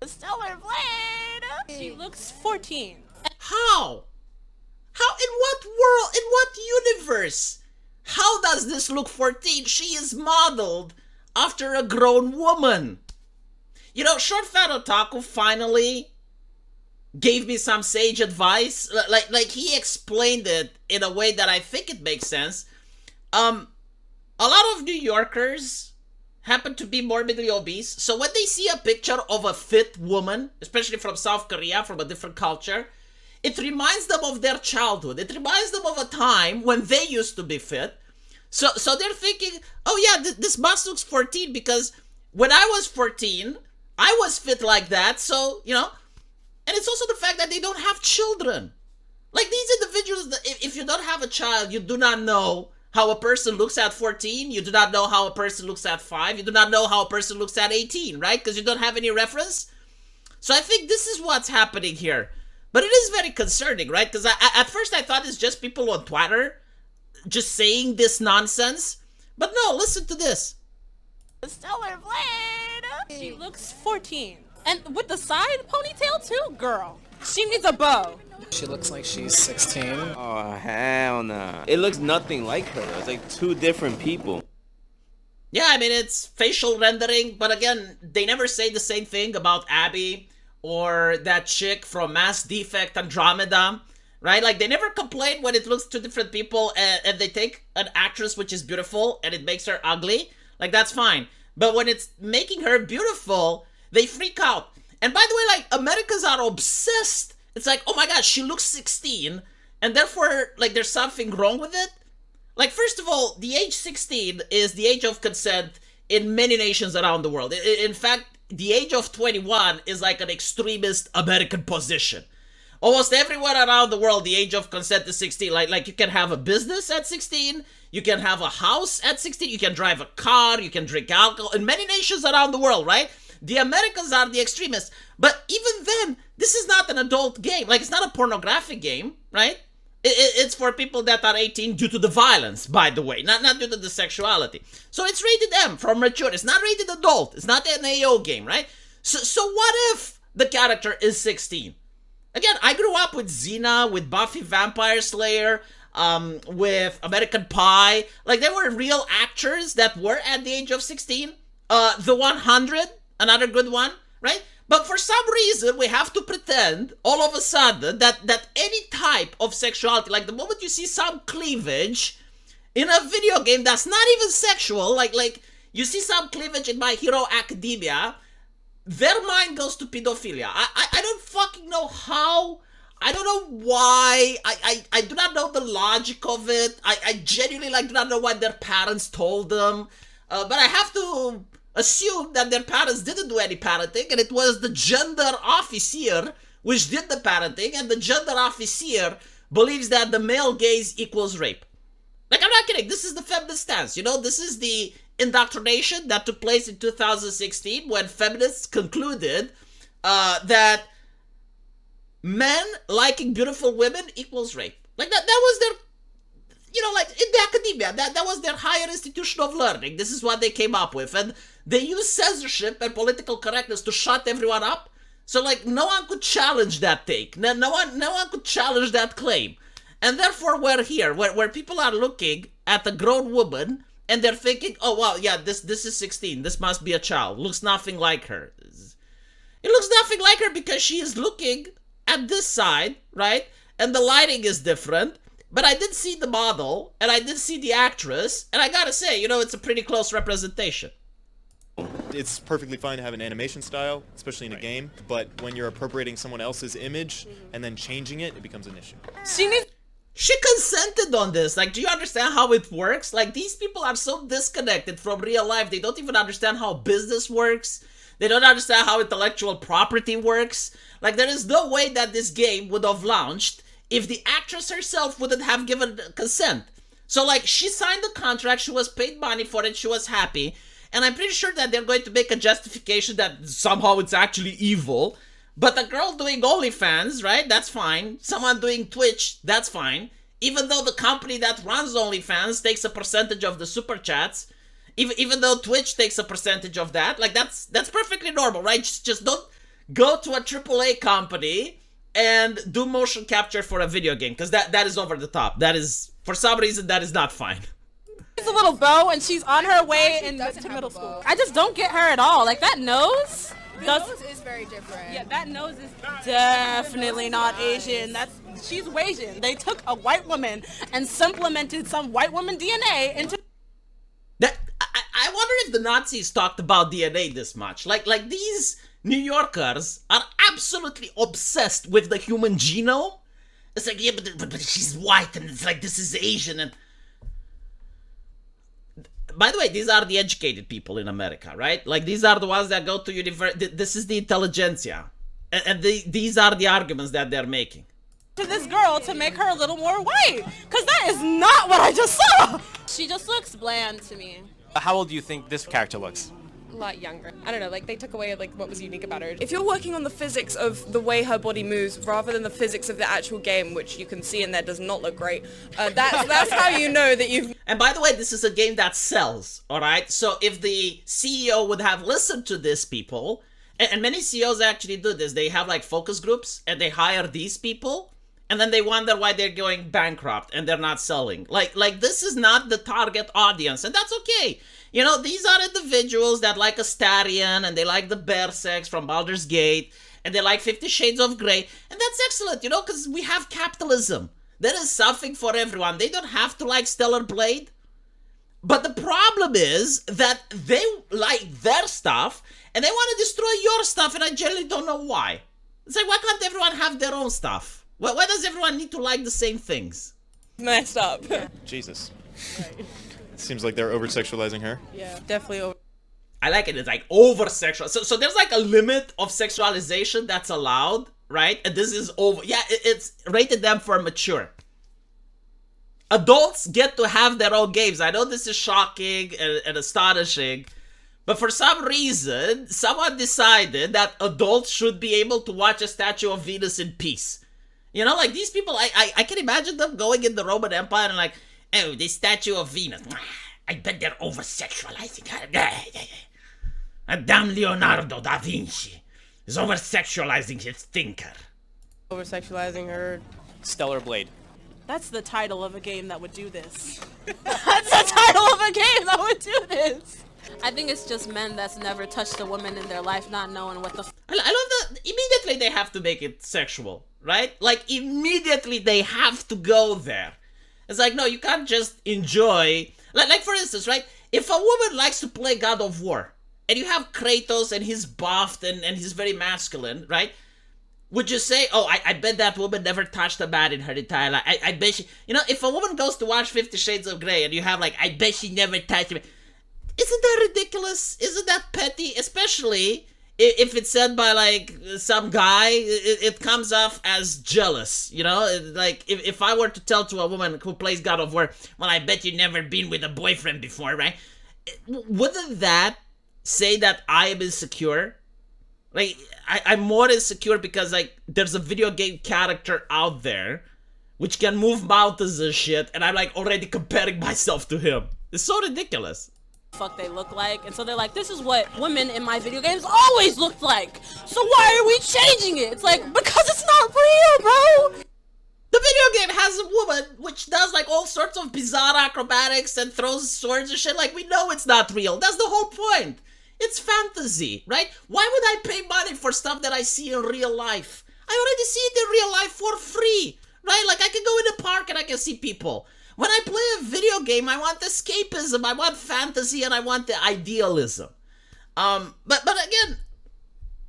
stellar blade. She looks 14. How? How? In what world? In what universe? How does this look 14? She is modeled after a grown woman. You know, Short Fat Otaku finally gave me some sage advice. Like he explained it in a way that I think it makes sense. A lot of New Yorkers happen to be morbidly obese, so when they see a picture of a fit woman, especially from South Korea, from a different culture, it reminds them of their childhood. It reminds them of a time when they used to be fit. So they're thinking, oh yeah, this must looks 14 because when I was 14, I was fit like that. So, you know, and it's also the fact that they don't have children. Like these individuals, if you don't have a child, you do not know how a person looks at 14. You do not know how a person looks at 5. You do not know how a person looks at 18, right? Because you don't have any reference. So I think this is what's happening here. But it is very concerning, right? Because at first I thought it's just people on Twitter just saying this nonsense. But no, listen to this. Stellar blade. She looks 14. And with the side ponytail too, girl. She needs a bow. She looks like she's 16. Oh, hell nah. It looks nothing like her. It's like two different people. Yeah, I mean, it's facial rendering, but again, they never say the same thing about Abby or that chick from Mass Defect Andromeda, right? Like, they never complain when it looks two different people and they take an actress which is beautiful and it makes her ugly. Like, that's fine. But when it's making her beautiful, they freak out. And by the way, like, Americans are obsessed. It's like, oh my gosh, she looks 16, and therefore, like, there's something wrong with it? Like, first of all, the age 16 is the age of consent in many nations around the world. In fact, the age of 21 is like an extremist American position. Almost everywhere around the world, the age of consent is 16. Like you can have a business at 16, you can have a house at 16, you can drive a car, you can drink alcohol. In many nations around the world, right? The Americans are the extremists. But even then, this is not an adult game. Like, it's not a pornographic game, right? It's for people that are 18 due to the violence, by the way, not due to the sexuality. So it's rated M for mature. It's not rated adult. It's not an AO game, right? So what if the character is 16? Again, I grew up with Xena, with Buffy Vampire Slayer, with American Pie. Like, there were real actors that were at the age of 16. The 100, another good one, right? But for some reason, we have to pretend all of a sudden that any type of sexuality, like the moment you see some cleavage in a video game that's not even sexual, like you see some cleavage in My Hero Academia, their mind goes to pedophilia. I don't fucking know how. I don't know why. I do not know the logic of it. I genuinely do not know what their parents told them. But I have to assume that their parents didn't do any parenting, and it was the gender officer which did the parenting, and the gender officer believes that the male gaze equals rape. Like, I'm not kidding. This is the feminist stance. You know, this is the indoctrination that took place in 2016 when feminists concluded that men liking beautiful women equals rape. Like, that was their, you know, like, in the academia, that was their higher institution of learning. This is what they came up with. And they used censorship and political correctness to shut everyone up. So, like, no one could challenge that take. No one could challenge that claim. And therefore, we're here, where people are looking at a grown woman, and they're thinking, oh, wow, yeah, this is 16. This must be a child. Looks nothing like her. It looks nothing like her because she is looking at this side, right? And the lighting is different. But I did see the model, and I did see the actress, and I gotta say, you know, it's a pretty close representation. It's perfectly fine to have an animation style, especially in a game, but when you're appropriating someone else's image and then changing it, it becomes an issue. She consented on this. Like, do you understand how it works? Like, these people are so disconnected from real life, they don't even understand how business works. They don't understand how intellectual property works. Like, there is no way that this game would have launched if the actress herself wouldn't have given consent. So, like, she signed the contract, she was paid money for it, she was happy, and I'm pretty sure that they're going to make a justification that somehow it's actually evil. But a girl doing OnlyFans, right, that's fine. Someone doing Twitch, that's fine. Even though the company that runs OnlyFans takes a percentage of the super chats, even though Twitch takes a percentage of that, like, that's perfectly normal, right? Just don't go to a AAA company and do motion capture for a video game, because that is over the top. That is, for some reason, that is not fine. She's a little bow, and she's on her way to middle school. I just don't get her at all. Like, that nose? The nose is very different. Yeah, that nose is definitely not Asian. She's Asian. They took a white woman and supplemented some white woman DNA into... I wonder if the Nazis talked about DNA this much. Like these New Yorkers are absolutely obsessed with the human genome. It's like, yeah, but she's white, and it's like, this is Asian. And by the way, these are the educated people in America, right? Like, these are the ones that go to university. This is the intelligentsia. And these are the arguments that they're making. To this girl to make her a little more white. Because that is not what I just saw. She just looks bland to me. How old do you think this character looks? A lot younger. I don't know, like they took away like what was unique about her. If you're working on the physics of the way her body moves rather than the physics of the actual game, which you can see in there does not look great, that's how you know that you've... And by the way, this is a game that sells, all right? So if the CEO would have listened to these people, and many CEOs actually do this, they have like focus groups and they hire these people, and then they wonder why they're going bankrupt and they're not selling. Like this is not the target audience, and that's okay. You know, these are individuals that like Astarion, and they like the bear sex from Baldur's Gate, and they like 50 Shades of Grey, and that's excellent, you know, because we have capitalism. There is something for everyone. They don't have to like Stellar Blade. But the problem is that they like their stuff, and they want to destroy your stuff, and I generally don't know why. It's like, why can't everyone have their own stuff? Why does everyone need to like the same things? Messed up. Jesus. Seems like they're over-sexualizing her. Yeah, definitely over. I like it. It's like over-sexual. So there's like a limit of sexualization that's allowed, right? And this is over. Yeah, it's rated them for mature. Adults get to have their own games. I know this is shocking and astonishing, but for some reason, someone decided that adults should be able to watch a statue of Venus in peace. You know, like these people, I can imagine them going in the Roman Empire and like, oh, this statue of Venus. I bet they're over-sexualizing her. Madame Leonardo da Vinci is over-sexualizing his thinker. Over-sexualizing her. Stellar Blade. That's the title of a game that would do this. That's the title of a game that would do this. I think it's just men that's never touched a woman in their life not knowing what the... I love that immediately they have to make it sexual, right? Like, immediately they have to go there. It's like, no, you can't just enjoy... Like for instance, right? If a woman likes to play God of War, and you have Kratos and he's buffed and he's very masculine, right? Would you say, oh, I bet that woman never touched a man in her entire life. I bet she... You know, if a woman goes to watch 50 Shades of Grey and you have like, I bet she never touched me. Isn't that ridiculous? Isn't that petty? Especially if it's said by like some guy, it comes off as jealous, you know? Like if I were to tell to a woman who plays God of War, well, I bet you never been with a boyfriend before, right? Wouldn't that say that I am insecure? Like, I'm more insecure because like there's a video game character out there which can move mountains and shit, and I'm like already comparing myself to him. It's so ridiculous. Fuck they look like, and so they're like, this is what women in my video games always looked like, so why are we changing it? It's like, because it's not real, bro. The video game has a woman which does like all sorts of bizarre acrobatics and throws swords and shit. Like, we know it's not real. That's the whole point. It's fantasy, right? Why would I pay money for stuff that I see in real life? I already see it in real life for free, right? Like, I can go in a park and I can see people. When I play a video game, I want escapism, I want fantasy, and I want the idealism. But again,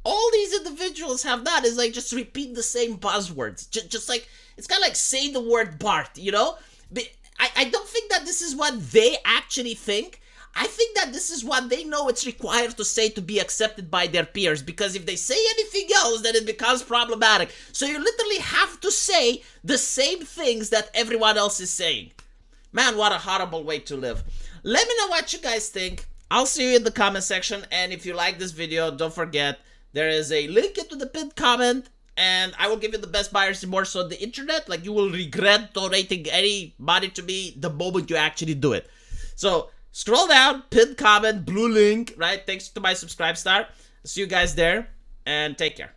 all these individuals have that is like just repeat the same buzzwords. Just like, it's kind of like say the word Bart, you know? I don't think that this is what they actually think. I think that this is what they know it's required to say to be accepted by their peers, because if they say anything else, then it becomes problematic. So you literally have to say the same things that everyone else is saying. Man, what a horrible way to live. Let me know what you guys think. I'll see you in the comment section, and if you like this video, don't forget, there is a link into the pinned comment, and I will give you the best buyer's remorse on the internet. Like, you will regret donating any money to me the moment you actually do it. So, scroll down, pinned comment, blue link, right? Thanks to my subscribe star. See you guys there, and take care.